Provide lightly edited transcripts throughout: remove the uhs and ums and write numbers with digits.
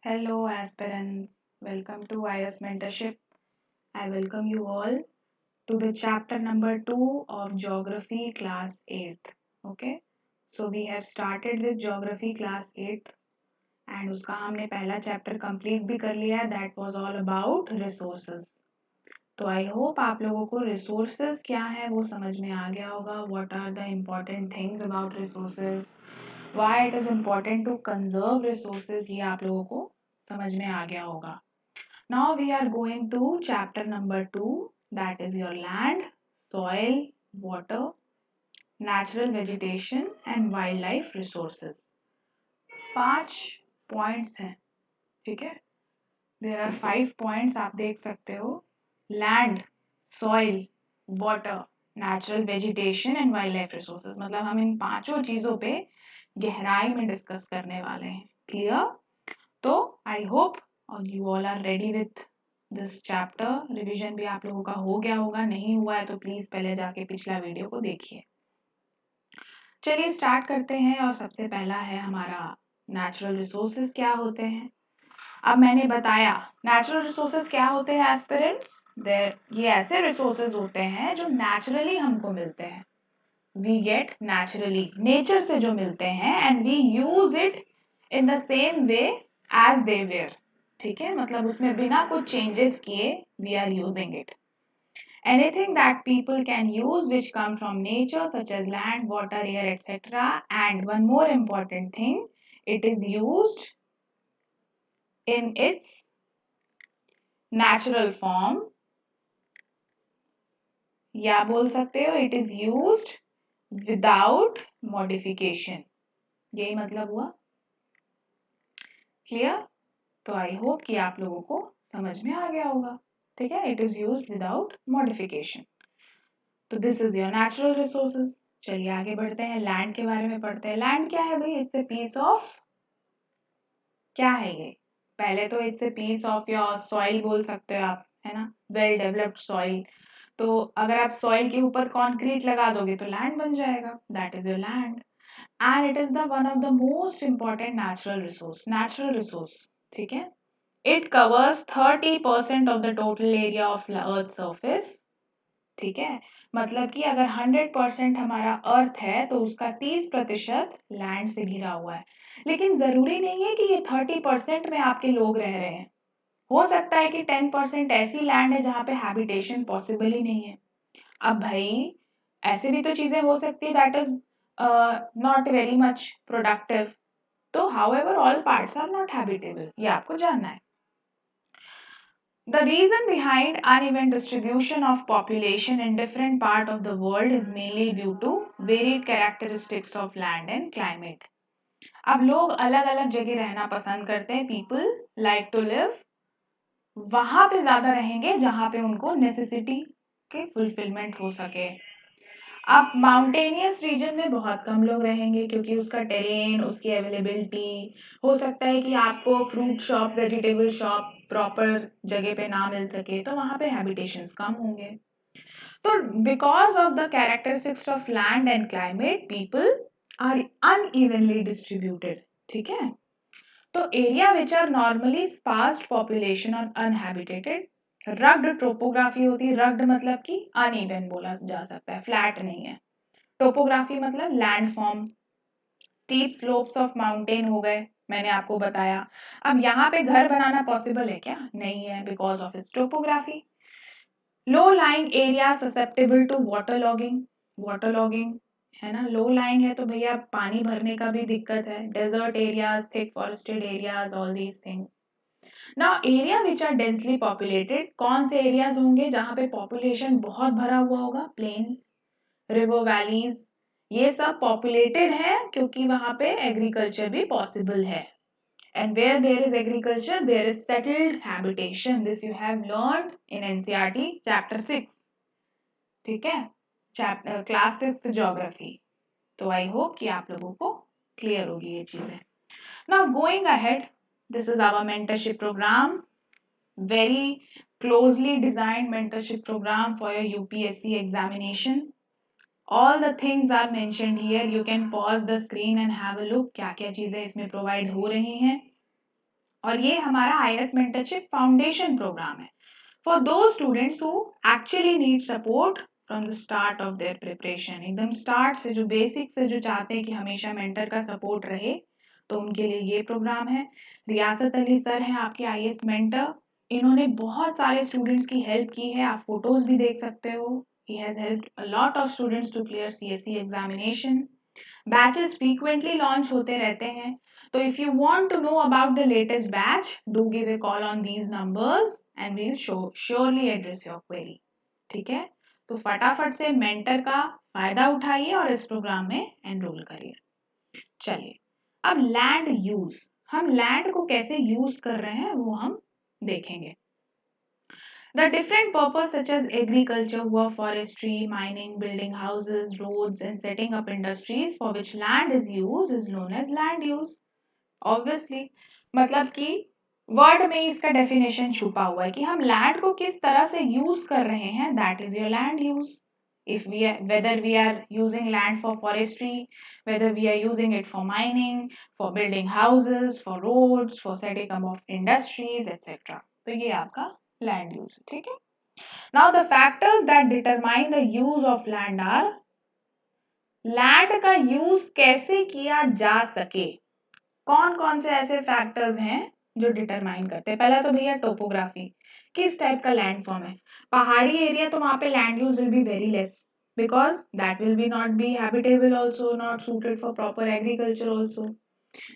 Hello, aspirants. Welcome to IS Mentorship. I welcome you all to the chapter number 2 of Geography Class 8th. Okay, so we have started with Geography Class 8th and उसका हमने पहला chapter complete भी कर लिया है. That was all about resources. तो I hope आप लोगों को रिसोर्सेज क्या है वो समझ में आ गया होगा. What are the important things about resources, why it is important to conserve resources, ये आप लोगों को समझ में आ गया होगा. Now we are going to chapter number 2, that is your land, soil, water, natural vegetation and wildlife resources. 5 points हैं, ठीक है. There are 5 points आप देख सकते हो. Land, soil, water, natural vegetation and wildlife resources. मतलब हम इन पांचों चीजों पे गहराई में डिस्कस करने वाले हैं. क्लियर? तो I hope you all are ready with this chapter. Revision भी आप लोगों का हो गया होगा. नहीं हुआ है तो प्लीज पहले जाके पिछला वीडियो को देखिए. चलिए स्टार्ट करते हैं. और सबसे पहला है हमारा नेचुरल रिसोर्सेज क्या होते हैं. अब मैंने बताया नेचुरल रिसोर्सेज क्या होते हैं एस्पिरेंट्स. ये ऐसे रिसोर्सेज होते हैं जो नेचुरली हमको मिलते हैं. वी गेट नेचुरली, नेचर से जो मिलते हैं, and we use it in the same way as they were. ठीक है, मतलब उसमें बिना कुछ चेंजेस किए we are using it. Anything that people can use which come from nature such as land, water, air, etc. And one more important thing, it is used in its natural form, या बोल सकते हो it is used without modification. यही मतलब हुआ. Clear? तो I hope कि आप लोगों को समझ में आ गया होगा. ठीक है, it is use without modification. तो this is your natural resources. चलिए आगे बढ़ते हैं. लैंड के बारे में पढ़ते हैं. लैंड क्या है भाई? इट्स ए पीस ऑफ, क्या है ये? पहले तो it's a piece of your soil बोल सकते हो आप, है ना. Well developed soil. तो अगर आप सॉइल के ऊपर कॉन्क्रीट लगा दोगे तो लैंड बन जाएगा. That is your land. And it is the one of the most important natural resource. Natural resource, ठीक है. It covers 30% of the total area of earth surface. ठीक है, मतलब कि अगर 100% हमारा अर्थ है तो उसका 30% लैंड से घिरा हुआ है. लेकिन जरूरी नहीं है कि ये 30% में आपके लोग रह रहे हैं. हो सकता है कि 10% ऐसी लैंड है जहाँ पे हैबिटेशन पॉसिबल ही नहीं है. अब भाई ऐसे भी तो चीजें हो सकती है that is not very much productive. तो however all parts are not habitable, ये आपको जानना है. The reason behind uneven distribution of population in different part of the world is mainly due to varied characteristics of land and climate. अब लोग अलग अलग जगह रहना पसंद करते हैं. People like to live वहां पे ज्यादा रहेंगे जहां पे उनको नेसेसिटी के फुलफिलमेंट हो सके. अब माउंटेनियस रीजन में बहुत कम लोग रहेंगे क्योंकि उसका टेरेन, उसकी अवेलेबिलिटी, हो सकता है कि आपको fruit shop, vegetable shop proper जगह पे ना मिल सके, तो वहां पे हैबिटेशंस कम होंगे. तो because of the characteristics of land and climate, people are unevenly distributed. ठीक है, तो area which are normally sparse population और अनहैबिटेटेड. रग्ड टोपोग्राफी होती है. रग्ड मतलब कि अनइवन बोला जा सकता है, फ्लैट नहीं है. टोपोग्राफी मतलब land form. Steep slopes of mountain हो गए, मैंने आपको बताया. अब यहाँ पे घर बनाना पॉसिबल है क्या? नहीं है, because of its topography. Low lying area susceptible to water logging. Water logging है ना, लो लाइंग है तो भैया पानी भरने का भी दिक्कत है. Desert areas, thick forested areas, all these things. Now area which are densely populated, कौन से एरियाज होंगे जहाँ पे पॉपुलेशन बहुत भरा हुआ होगा? प्लेन्स, रिवर वैलीज, ये सब पॉपुलेटेड है क्योंकि वहां पे एग्रीकल्चर भी पॉसिबल है. And where there is agriculture there is settled habitation. This you have learned in NCERT chapter 6. ठीक है, चैप्टर क्लास 6 ज्योग्राफी. तो आई होप कि आप लोगों को क्लियर होगी ये चीजें. Now going ahead, this is our mentorship program, very closely designed mentorship program for your UPSC examination. All the things are mentioned here. You can pause the screen and have a look. क्या क्या चीजें इसमें provide हो रही हैं. और ये हमारा IAS मेंटरशिप फाउंडेशन प्रोग्राम है फॉर दो students who actually need support from the start of their preparation. एकदम स्टार्ट से, जो बेसिक से जो चाहते हैं कि हमेशा मेंटर का सपोर्ट रहे, तो उनके लिए ये प्रोग्राम है। रियासत अली सर हैं आपके IAS मेंटर। इन्होंने बहुत सारे स्टूडेंट्स की हेल्प की है, आप फोटोज भी देख सकते हो। He has helped a lot of students to clear CSE examination. Batches frequently launch होते रहते हैं, तो if you want to know about the latest batch, do give a call on these numbers and we'll surely address your query. ठीक है, तो फटाफट से mentor का फायदा उठाइए और इस प्रोग्राम में एनरोल करिए। चलिए, अब लैंड यूज, हम लैंड को कैसे यूज कर रहे हैं वो हम देखेंगे। The different purpose such as agriculture, work, forestry, mining, building houses, roads and setting up industries for which land is used is known as land use. Obviously, मतलब कि वर्ड में इसका डेफिनेशन छुपा हुआ है कि हम लैंड को किस तरह से यूज कर रहे हैं, that is your land use. If we are, whether we are using land for forestry, whether we are using it for mining, for building houses, for roads, for setting up of industries, etc. तो ये आपका land use, ठीक है। Now the factors that determine the use of land are, land का use कैसे किया जा सके, कौन कौन से ऐसे फैक्टर्स हैं जो डिटरमाइन करते हैं। पहला तो भैया टोपोग्राफी, किस टाइप का लैंड फॉर्म है। पहाड़ी एरिया तो वहां पे land use will be very less because that will be not be habitable also, not suited for proper agriculture also.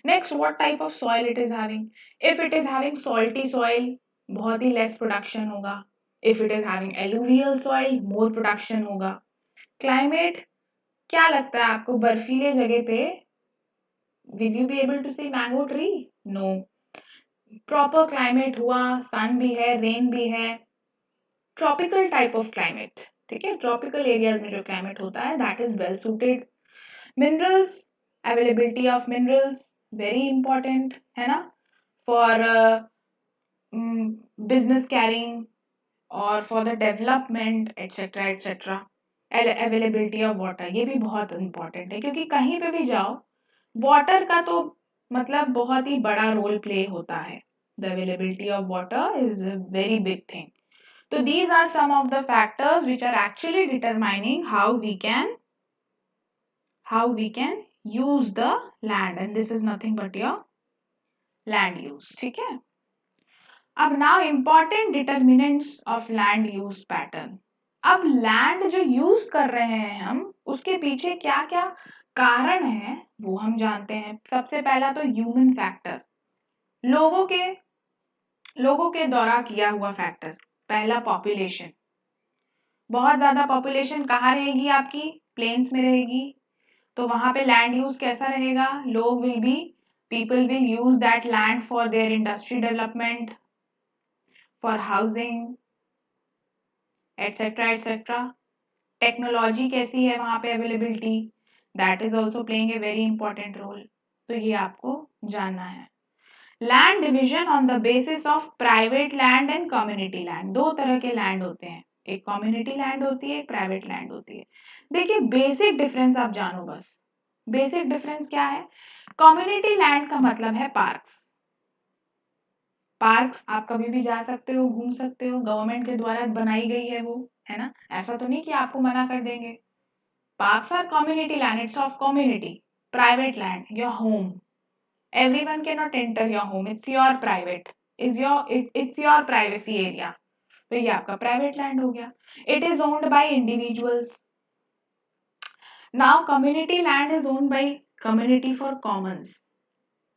Next, what type of soil it is having. If it is having salty soil, बहुत ही less production होगा. If it is having alluvial soil, more production होगा. Climate, क्या लगता है आपको, बर्फीले जगह पे will you be able to see mango tree? No. Proper climate हुआ, सन भी है, रेन भी है, ट्रॉपिकल टाइप ऑफ क्लाइमेट, ठीक है, ट्रॉपिकल एरियाज में जो क्लाइमेट होता है that is well suited. Minerals, availability of minerals very important है ना, फॉर बिजनेस कैरिंग और for the development etcetera etcetera. Availability of water, ये भी बहुत इंपॉर्टेंट है क्योंकि कहीं पे भी जाओ वाटर का तो मतलब बहुत ही बड़ा रोल प्ले होता है। The availability of water is a very big thing. So these are some of the factors which are actually determining how we can use the land, and this is nothing but your land use, ठीक है। अब now important determinants of land use pattern. अब land जो use कर रहे हैं हम, उसके पीछे क्या क्या कारण है वो हम जानते हैं। सबसे पहला तो ह्यूमन फैक्टर, लोगों के द्वारा किया हुआ फैक्टर। पहला पॉपुलेशन, बहुत ज्यादा पॉपुलेशन कहाँ रहेगी आपकी, प्लेन्स में रहेगी, तो वहां पे लैंड यूज कैसा रहेगा, लोग will be, people will use that land for their industry development, for housing etcetera etcetera. Technology कैसी है वहां पे, availability, that is also playing a very important role, तो ये आपको जानना है। Land division on the basis of private land and community land, दो तरह के लैंड होते हैं, एक कम्युनिटी लैंड होती है, एक प्राइवेट लैंड होती है। देखिए बेसिक डिफरेंस आप जानो बस, बेसिक डिफरेंस क्या है। कम्युनिटी लैंड का मतलब है पार्क्स, पार्क्स आप कभी भी जा सकते हो, घूम सकते हो, गवर्नमेंट के द्वारा बनाई गई है वो, है ना, ऐसा तो नहीं कि आपको मना कर देंगे। Parks are community land, it's of community. Private land, your home, everyone cannot enter your home, it's your private, it's your privacy area, तो ये आपका प्राइवेट लैंड हो गया। It is owned by individuals. Now community land is owned by community for Commons,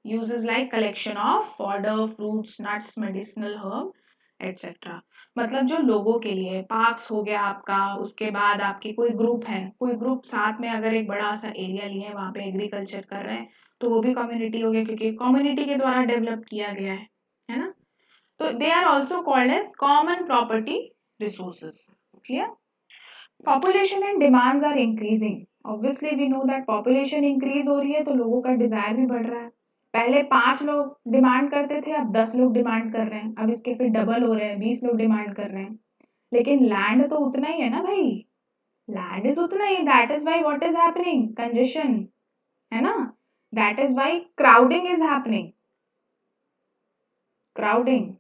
uses like collection of fodder, fruits, nuts, medicinal herb etcetera. मतलब जो लोगों के लिए, पार्क्स हो गया आपका, उसके बाद आपके कोई ग्रुप है, कोई ग्रुप साथ में अगर एक बड़ा सा एरिया लिए वहां पे एग्रीकल्चर कर रहे हैं, तो वो भी कम्युनिटी हो गया क्योंकि कम्युनिटी के द्वारा डेवलप किया गया है ना। तो they are also called as common property resources. Clear. Population and demands are increasing, obviously we know that population increase हो रही है तो लोगों का डिजायर भी बढ़ रहा है। पहले 5 लोग डिमांड करते थे, अब 10 लोग डिमांड कर रहे हैं, अब इसके फिर डबल हो रहे हैं, 20 लोग डिमांड कर रहे हैं, लेकिन लैंड तो उतना ही है ना भाई, लैंड इज उतना ही, that is why what is happening, congestion, है ना, that is why crowding is happening. Crowding,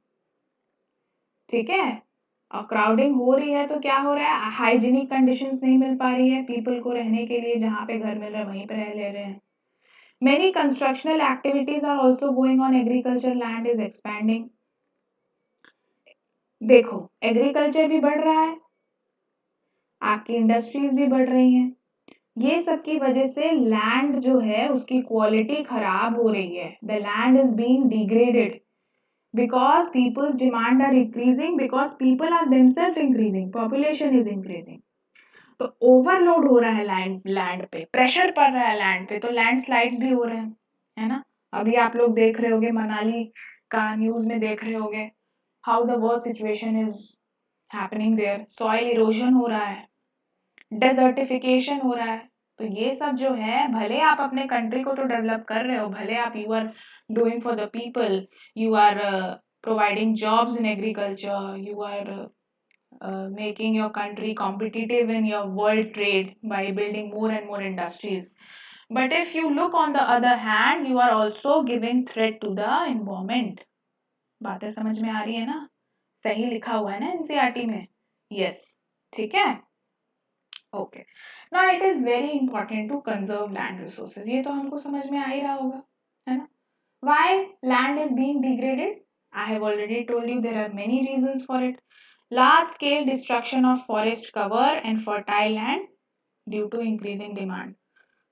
ठीक है। और क्राउडिंग हो रही है तो क्या हो रहा है, हाइजीनिक कंडीशंस नहीं मिल पा रही है पीपल को रहने के लिए, जहाँ पे घर मिल रहा है वहीं पे रह ले रहे हैं। Many constructional activities are also going on, agriculture land is expanding. देखो एग्रीकल्चर भी बढ़ रहा है, आपकी इंडस्ट्रीज भी बढ़ रही हैं, ये सब की वजह से लैंड जो है उसकी क्वालिटी खराब हो रही है। The land is being degraded because people's demand are increasing, because people are themselves increasing, population is increasing. तो ओवरलोड हो रहा है लैंड पे, प्रेशर पड़ रहा है लैंड पे, तो लैंडस्लाइड्स भी हो रहे हैं, है ना। अभी आप लोग देख रहे होगे, मनाली का न्यूज में देख रहे होगे, how the worst situation is happening there, soil erosion हो रहा है, डेजर्टिफिकेशन हो रहा है। तो ये सब जो है, भले आप अपने कंट्री को तो डेवलप कर रहे हो, भले आप you are doing for the people, you are providing jobs in agriculture, you are making your country competitive in your world trade by building more and more industries. But if you look on the other hand, you are also giving threat to the environment. बातें समझ में आ रही है ना, सही लिखा हुआ है ना एनसीईआरटी में, यस, ठीक है, okay. Now it is very important to conserve land resources, ये तो हमको समझ में आ ही रहा होगा, है ना। Why land is being degraded, I have already told you there are many reasons for it. Large scale destruction of forest cover and fertile land due to increasing demand.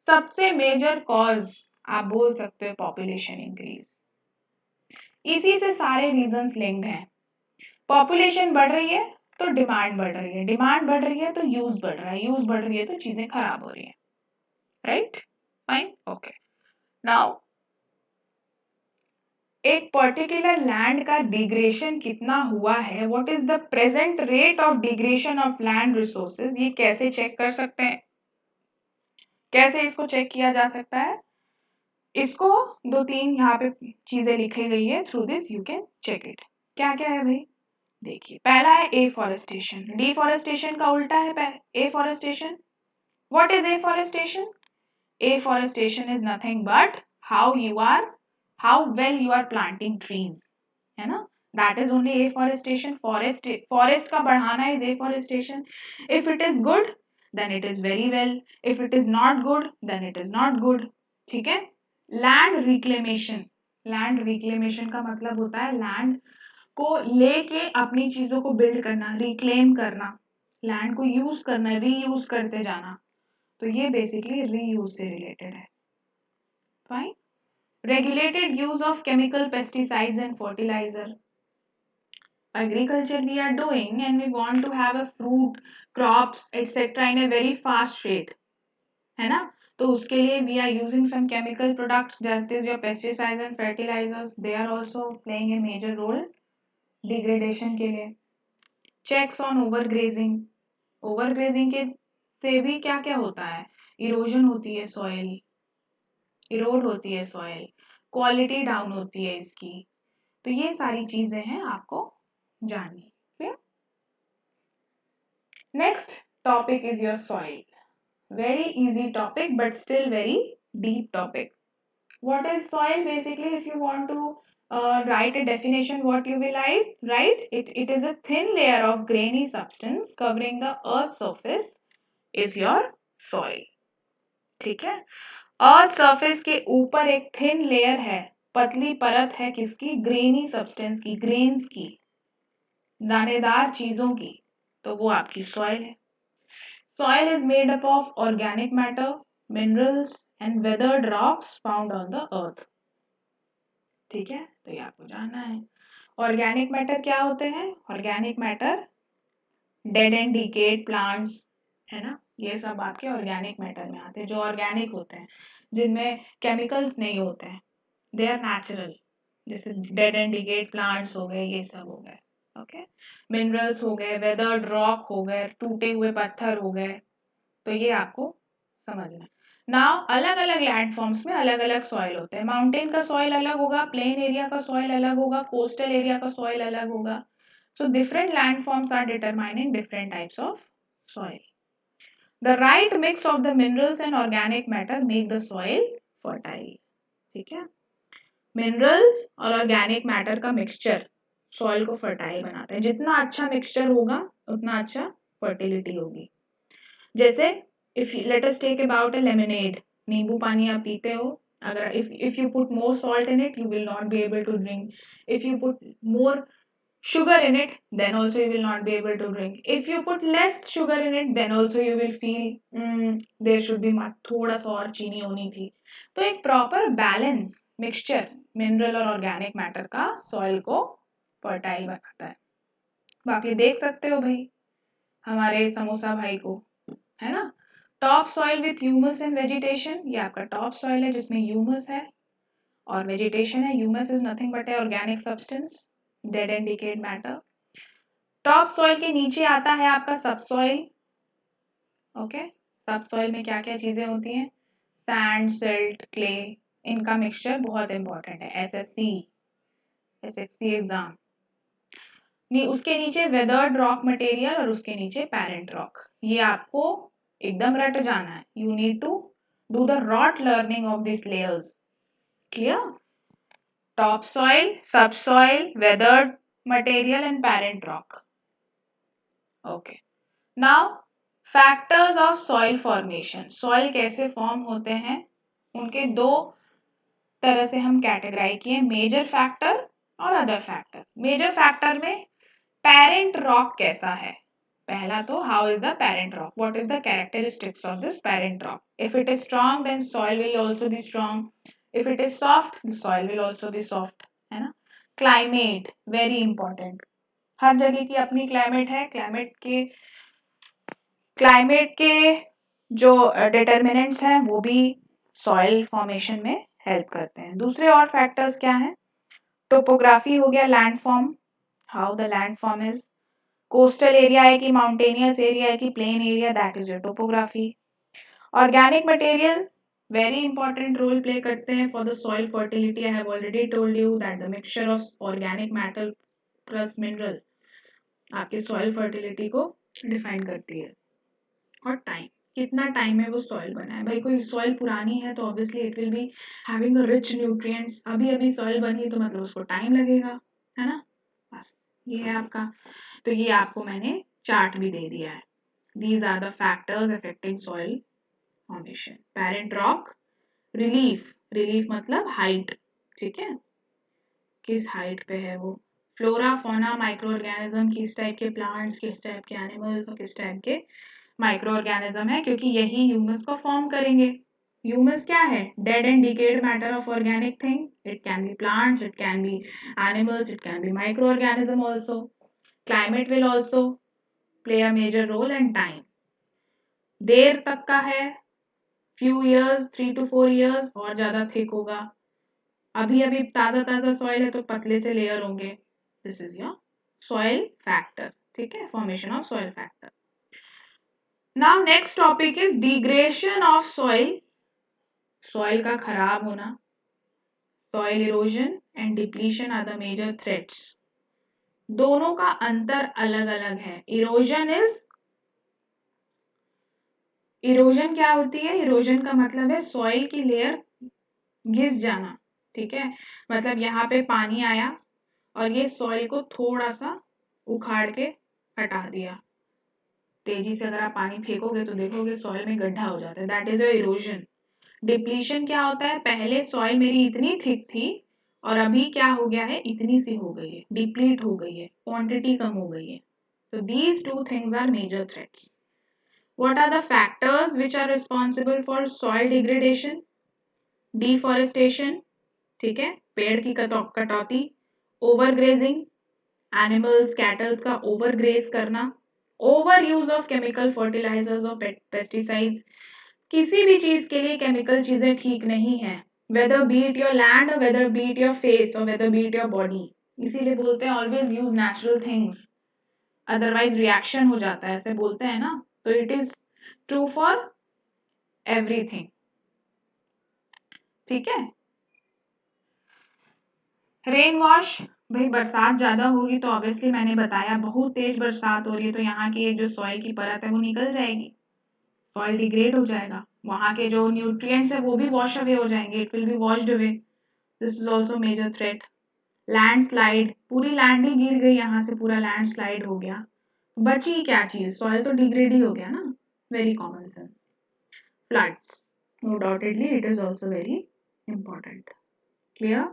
सबसे मेजर कॉज आप बोल सकते हो population increase, इसी से सारे reasons linked हैं। Population बढ़ रही है तो डिमांड बढ़ रही है, डिमांड बढ़ रही है तो यूज बढ़ रहा है, यूज बढ़ रही है तो चीजें खराब हो रही है, राइट, फाइन, ओके। नाउ एक पर्टिकुलर लैंड का डिग्रेशन कितना हुआ है, what is the present rate of digression of land resources, ये कैसे चेक कर सकते हैं, कैसे इसको चेक किया जा सकता है, इसको दो तीन यहाँ पे चीजें लिखी गई है, through this you can check it. क्या क्या है भाई, देखिए, पहला है एफॉरेस्टेशन, डिफॉरेस्टेशन का उल्टा है afforestation. What is afforestation, afforestation is nothing but how well you are planting trees, है ना, that is only afforestation. Forest का बढ़ाना is afforestation. If it is good then it is very well, if it is not good then it is not good, ठीक है। Land reclamation, land reclamation का मतलब होता है लैंड को लेके अपनी चीजों को बिल्ड करना, रिक्लेम करना, लैंड को यूज करना, रीयूज करते जाना, तो ये बेसिकली रीयूज से रिलेटेड है, fine. Regulated use of chemical pesticides and fertilizer. Agriculture we are doing and we want to have a fruit, crops, etc. in a very fast rate, है ना, तो उसके लिए we are using some chemical products, that is your pesticides and fertilizers, they are also playing a major role degradation के लिए। Checks on overgrazing, overgrazing के से भी क्या क्या होता है, इरोजन होती है सॉइल, इरोड होती है सॉइल, क्वालिटी डाउन होती है इसकी, तो ये सारी चीजें हैं आपको जाननी, क्लियर। Next topic is your soil, very easy topic but still very deep topic. What is soil, basically if you want to write a definition, what you will write it is a thin layer of grainy substance covering the earth's surface is your soil, ठीक है। Earth surface के ऊपर एक thin layer है, पतली परत है किसकी, ग्रेनी सब्सटेंस की, ग्रेन्स की, दानेदार चीजों की, तो वो आपकी सॉइल है। Soil is made up of organic matter, minerals and weathered rocks found on the earth, ठीक है, तो ये आपको जानना है। ऑर्गेनिक मैटर क्या होते हैं, organic matter dead and decade plants, है ना, ये सब आपके ऑर्गेनिक मैटर में आते हैं, जो ऑर्गेनिक होते हैं, जिनमें केमिकल्स नहीं होते हैं, दे आर नेचुरल, जैसे डेड एंड डिकेड प्लांट्स हो गए, ये सब हो गए, ओके। मिनरल्स हो गए, वेदर्ड रॉक हो गए, टूटे हुए पत्थर हो गए, तो ये आपको समझना। नाउ अलग अलग लैंडफॉर्म्स में अलग अलग सॉइल होते हैं, माउंटेन का सॉइल अलग होगा, प्लेन एरिया का सॉइल अलग होगा, कोस्टल एरिया का सॉइल अलग होगा, so different landforms are determining different types of soil. The right mix of the minerals and organic matter make the soil fertile, ठीक है। मिनरल्स और ऑर्गेनिक मैटर का मिक्सचर सॉइल को फर्टाइल बनाता है। जितना अच्छा मिक्सचर होगा उतना अच्छा फर्टिलिटी होगी। जैसे if let us take about a lemonade, नींबू पानी आप पीते हो, अगर if you put more salt in it you will not be able to drink, if you put more sugar in it then also you will not be able to drink, if you put less sugar in it then also you will feel there should be थोड़ा सा और चीनी होनी थी। तो एक proper balance mixture mineral और organic matter का सॉइल को फर्टाइल बनाता है। बाकी देख सकते हो भाई हमारे समोसा भाई को, है ना। Top soil with humus and vegetation, ये आपका टॉप सॉइल है जिसमें ह्यूमस है और वेजिटेशन है। Humus is nothing but A organic substance, dead and decayed matter. Top soil के नीचे आता है आपका सब सॉइल। ओके, सब सॉइल में क्या क्या चीजें होती हैं, सैंड, सिल्ट, क्ले, इनका मिक्सचर बहुत इंपॉर्टेंट है एसएससी एग्जाम। उसके नीचे वेदर्ड रॉक मटेरियल और उसके नीचे पैरेंट रॉक, ये आपको एकदम रट जाना है। You need to do the rote learning of this layers, clear. Top soil, sub soil, weathered material and parent rock. Okay. Now factors of soil formation. Soil कैसे फॉर्म होते हैं उनके दो तरह से हम कैटेगराइज किए, मेजर फैक्टर और अदर फैक्टर। मेजर फैक्टर में पेरेंट रॉक कैसा है, पहला तो how is the parent rock, what is the characteristics of this parent rock. If it is strong then soil will also be strong, if it is soft the soil will also be soft, है ना। Climate very important, हर जगह की अपनी climate है। Climate के जो determinants हैं वो भी सॉइल फॉर्मेशन में हेल्प करते हैं। दूसरे और फैक्टर्स क्या हैं, टोपोग्राफी हो गया, land form, how the land form is, coastal area है कि माउंटेनियस एरिया है कि plain area, that is your topography. Organic material very important role play करते हैं for the soil fertility. I have already told you that the mixture of organic matter plus mineral आपके soil fertility को define करती है। और time, कितना time में वो soil बना है। भाई कोई soil पुरानी है तो obviously it will be having a rich nutrients, अभी अभी soil बनी तो मतलब उसको टाइम लगेगा, है ना। बस ये है आपका, तो ये आपको मैंने चार्ट भी दे दिया है। These are the factors affecting soil formation. Parent rock, relief, relief मतलब हाइट, ठीक है, किस हाइट पे है वो। फ्लोरा, फौना, माइक्रो ऑर्गेनिज्म, किस टाइप के प्लांट्स, किस टाइप के एनिमल्स और किस टाइप के माइक्रो ऑर्गेनिज्म है, क्योंकि यही ह्यूमस को फॉर्म करेंगे। ह्यूमस क्या है, dead and decayed matter of organic thing, it can be plants, it can be animals, it can be microorganism also. Climate will also play a major role and time, देर तक का है, few years 3 to 4 years और ज्यादा thick होगा। अभी अभी ताजा ताजा सॉइल है तो पतले से लेयर होंगे। This is your soil factor, ठीक है, formation of soil factor. Now next topic is degradation of soil, soil का खराब होना। Soil erosion and depletion are the major threats. दोनों का अंतर अलग अलग है। इरोजन क्या होती है, इरोजन का मतलब है सॉइल की लेयर घिस जाना, ठीक है, मतलब यहाँ पे पानी आया और ये सॉइल को थोड़ा सा उखाड़ के हटा दिया। तेजी से अगर आप पानी फेंकोगे तो देखोगे सॉइल में गड्ढा हो जाता है, दैट इज इरोजन। डिप्लीशन क्या होता है, पहले सॉइल मेरी इतनी थिक थी और अभी क्या हो गया है, इतनी सी हो गई है, डिप्लीट हो गई है, क्वांटिटी कम हो गई है। So these two things are major threats. What are the factors which are responsible for soil degradation? Deforestation, ठीक है, पेड़ की कटौती, ओवरग्रेजिंग, एनिमल्स कैटल्स का ओवरग्रेज करना, over use of chemical fertilisers और पेस्टिसाइड्स। किसी भी चीज के लिए केमिकल चीजें ठीक नहीं है, वेदर बीट योर लैंड और वेदर बीट योर फेस और वेदर बीट योर बॉडी। इसीलिए बोलते हैं always use natural things, otherwise reaction हो जाता है, ऐसे बोलते हैं ना। तो it is true for everything, ठीक है। रेन वॉश, भाई बरसात ज्यादा होगी तो ऑब्वियसली मैंने बताया बहुत तेज बरसात हो रही है तो यहाँ की जो सॉइल की परत है वो निकल जाएगी, सॉइल डिग्रेड हो जाएगा, वहां के जो न्यूट्रिएंट्स है वो भी वॉश अवे हो जाएंगे, it will be washed away. This is also major threat. Landslide, पूरी लैंड ही गिर गई, यहाँ से पूरा लैंडस्लाइड हो गया, बची क्या चीज, सॉइल तो डिग्रेड ही हो गया ना, very common sense. Floods, no doubtedly it is also very important. Clear?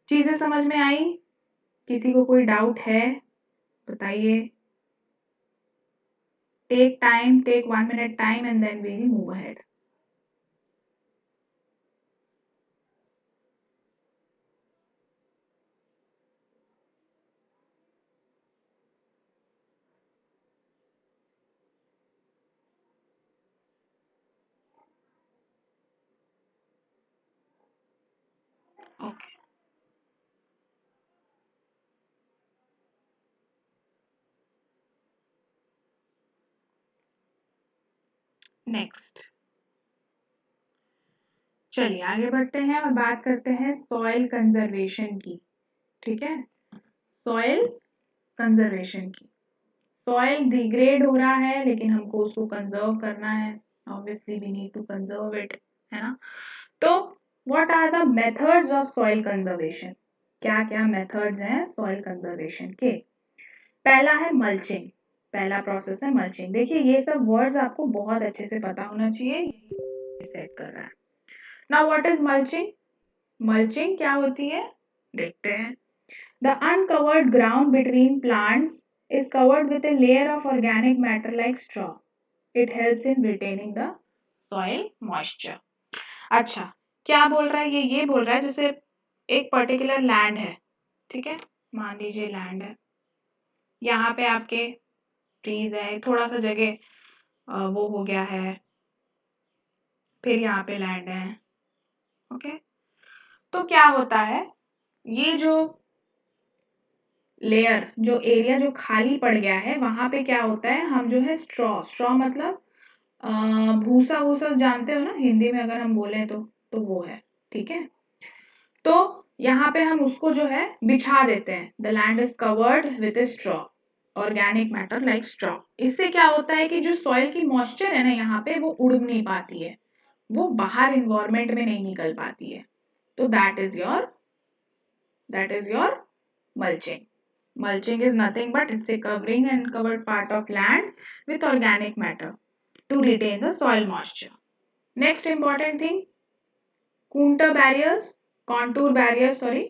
चीजें समझ में आई? किसी को कोई डाउट है बताइए। Take time, take 1 minute time and then we will move ahead. Okay, next चलिए आगे बढ़ते हैं और बात करते हैं सॉइल कंजर्वेशन की। ठीक है, सॉइल कंजर्वेशन की। सॉइल डिग्रेड हो रहा है लेकिन हमको उसको कंजर्व करना है, obviously we need to conserve it, है ना। तो what are the methods of soil conservation? क्या क्या मेथड्स हैं सॉइल कंजर्वेशन के? पहला है मल्चिंग, पहला प्रोसेस है मल्चिंग। देखिए ये सब वर्ड्स आपको बहुत अच्छे से पता होना चाहिए, सेट कर रहा है। Now what is mulching? Mulching क्या होती है देखते हैं। The uncovered ground between plants is covered with a layer of organic matter like straw. It helps in retaining the soil moisture. अच्छा, क्या बोल रहा है ये बोल रहा है जैसे एक पर्टिकुलर लैंड है, ठीक है, मान लीजिए लैंड है, यहाँ पे आपके ट्रीज है, थोड़ा सा जगह वो हो गया है, फिर यहाँ पे लैंड है, ओके। तो क्या होता है, ये जो लेयर, जो एरिया जो खाली पड़ गया है, वहां पे क्या होता है, हम जो है स्ट्रॉ, स्ट्रॉ मतलब भूसा भूसा, जानते हो ना हिंदी में अगर हम बोले तो वो है, ठीक है। तो यहाँ पे हम उसको जो है बिछा देते हैं। The land is covered with straw, organic matter like straw. इससे क्या होता है कि जो सॉइल की मॉइस्चर है ना यहाँ पे, वो उड़ नहीं पाती है, वो बाहर इन्वायरमेंट में नहीं निकल पाती है। तो that is your mulching. Mulching is nothing but it's a covering and covered part of land with organic matter to retain the soil moisture. Next important thing, contour barriers, sorry.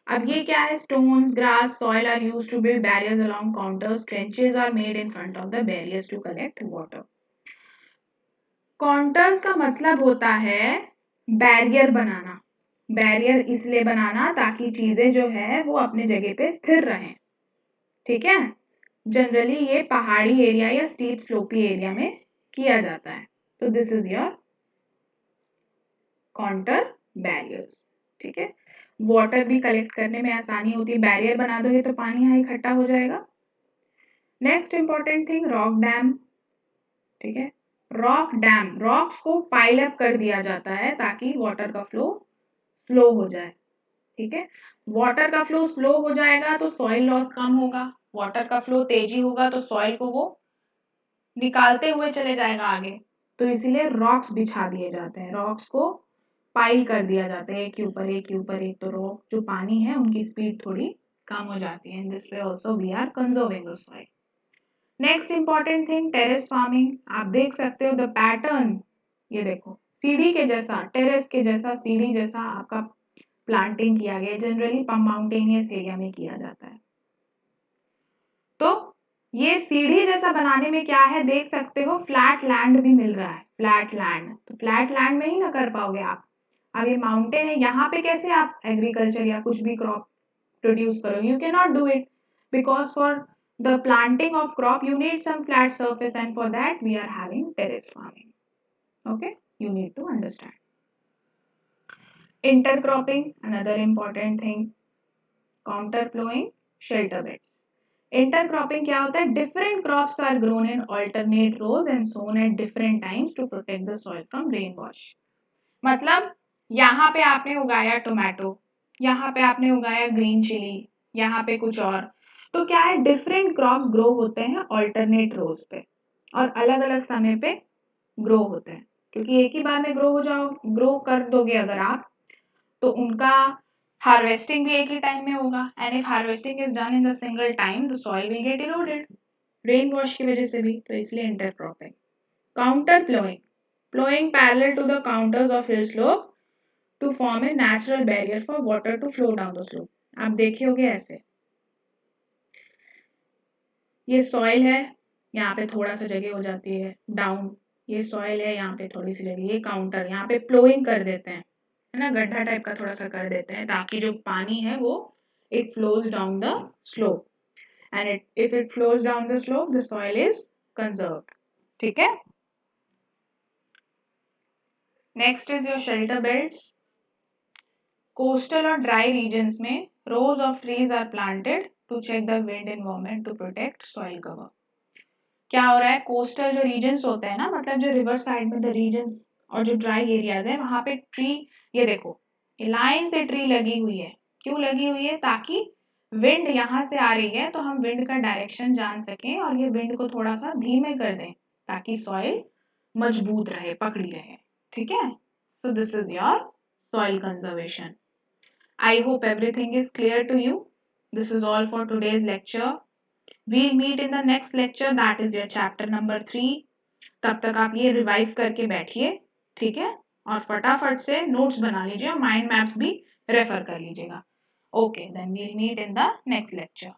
अब ये क्या है, stones, grass, soil are used to build barriers along contours. Trenches are made in front of the barriers to collect water. Contours का मतलब होता है barrier बनाना। Barrier इसलिए बनाना ताकि चीजें जो है वो अपने जगह पे स्थिर रहें, ठीक है। जनरली ये पहाड़ी एरिया या स्टीप स्लोपी एरिया में किया जाता है। तो this is your contour barriers, ठीक है। वाटर भी कलेक्ट करने में आसानी होती है, बैरियर बना दोगे तो पानी यहाँ इकट्ठा हो जाएगा। Next important thing, rock dam, ठीक है। रॉक डैम, रॉक्स को पाइल अप कर दिया जाता है ताकि वाटर का फ्लो स्लो हो जाए, ठीक है। वाटर का फ्लो स्लो हो जाएगा तो सॉइल लॉस कम होगा, वाटर का फ्लो तेजी होगा तो सॉइल को वो निकालते हुए चले जाएगा आगे। तो इसीलिए रॉक्स बिछा दिए जाते हैं, रॉक्स को पाइल कर दिया जाता है एक के ऊपर एक के ऊपर एक, तो रॉक जो पानी है उनकी स्पीड थोड़ी कम हो जाती है। In this way also we are conserving the soil. Next important thing, terrace farming. आप देख सकते हो द पैटर्न, ये देखो सीढ़ी के जैसा, टेरेस के जैसा, सीढ़ी जैसा आपका प्लांटिंग किया गया, जनरली माउंटेनियस एरिया में किया जाता है। तो ये सीढ़ी जैसा बनाने में क्या है, देख सकते हो फ्लैट लैंड भी मिल रहा है, फ्लैट लैंड, तो फ्लैट लैंड में ही ना कर पाओगे आप। अब ये माउंटेन है, यहाँ पे कैसे आप एग्रीकल्चर या कुछ भी क्रॉप प्रोड्यूस करोगे, you can not do it, because for the planting of crop you need some flat surface and for that we are having terrace farming, okay, you need to understand. Intercropping, another important thing. Counterplowing, shelter beds. Intercropping क्या होता है, different crops are grown in alternate rows and sown at different times to protect the soil from rainwash. मतलब यहाँ पे आपने उगाया tomato, यहाँ पे आपने उगाया ग्रीन चिली, यहाँ पे कुछ और, तो क्या है डिफरेंट क्रॉप्स ग्रो होते हैं ऑल्टरनेट रोज पे और अलग अलग समय पे ग्रो होते हैं, क्योंकि एक ही बार में ग्रो कर दोगे अगर आप तो उनका हार्वेस्टिंग भी एक ही टाइम में होगा, and if harvesting is done in the single time the soil will get eroded rain wash की वजह से भी, तो इसलिए intercropping. Counter ploughing, ploughing parallel to the counters of hill slope to form a natural barrier for water to flow down the slope. आप देखे होगे ऐसे, ये सॉइल है, यहाँ पे थोड़ा सा जगह हो जाती है डाउन, ये सॉइल है, यहाँ पे थोड़ी सी जगह, ये काउंटर, यहाँ पे प्लोइंग कर देते हैं, है ना, गड्ढा टाइप का थोड़ा सा कर देते हैं ताकि जो पानी है वो it flows down the slope, and if it flows down the slope the soil is conserved. ठीक है. Next is your shelter belts. Coastal और ड्राई रीजन्स में rows of trees are planted to check the wind environment to protect soil cover. क्या हो रहा है, coastal जो regions होते हैं ना, मतलब जो रिवर साइड में द रीजन्स और जो ड्राई एरियाज है वहां पे ट्री, ये देखो ये लाइन से ट्री लगी हुई है. क्यों लगी हुई है? ताकि विंड यहाँ से आ रही है तो हम विंड का डायरेक्शन जान सकें और ये विंड को थोड़ा सा धीमे कर दें ताकि सॉइल मजबूत रहे, पकड़ी रहे. ठीक है. So this is your soil conservation. I hope everything is clear to you. This is all for today's lecture. We'll meet in the next lecture, that is your chapter number 3. तब तक आप ये रिवाइज करके बैठिए, ठीक है, और फटाफट से नोट्स बना लीजिए और माइंड मैप्स भी रेफर कर लीजिएगा. Okay, then we'll meet in the next lecture.